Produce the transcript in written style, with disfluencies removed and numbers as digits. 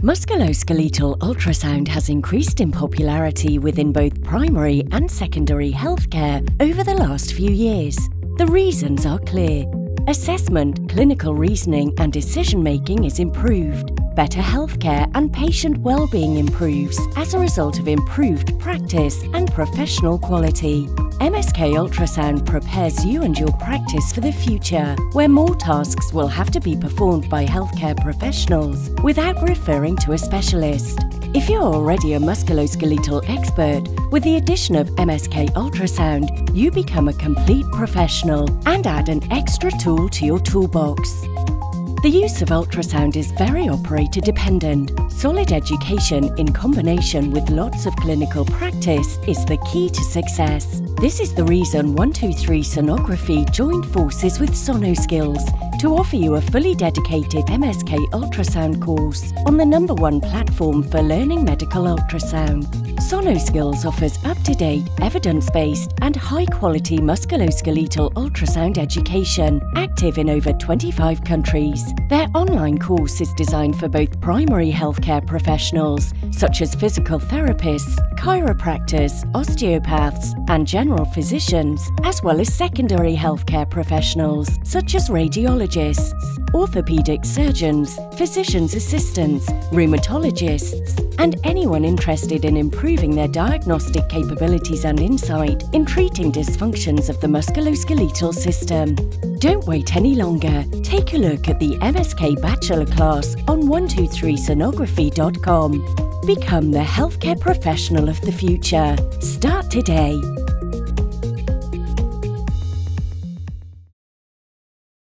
Musculoskeletal ultrasound has increased in popularity within both primary and secondary healthcare over the last few years. The reasons are clear. Assessment, clinical reasoning and decision-making is improved. Better healthcare and patient well-being improves as a result of improved practice and professional quality. MSK Ultrasound prepares you and your practice for the future, where more tasks will have to be performed by healthcare professionals without referring to a specialist. If you're already a musculoskeletal expert, with the addition of MSK Ultrasound, you become a complete professional and add an extra tool to your toolbox. The use of ultrasound is very operator dependent. Solid education in combination with lots of clinical practice is the key to success. This is the reason 123 Sonography joined forces with Sonoskills to offer you a fully dedicated MSK Ultrasound course on the #1 platform for learning medical ultrasound. Sonoskills offers up-to-date, evidence-based and high-quality musculoskeletal ultrasound education, active in over 25 countries. Their online course is designed for both primary healthcare professionals, such as physical therapists, chiropractors, osteopaths and general physicians, as well as secondary healthcare professionals, such as radiologists, orthopedic surgeons, physician's assistants, rheumatologists, and anyone interested in improving their diagnostic capabilities and insight in treating dysfunctions of the musculoskeletal system. Don't wait any longer. Take a look at the MSK BachelorClass on 123sonography.com. Become the healthcare professional of the future. Start today.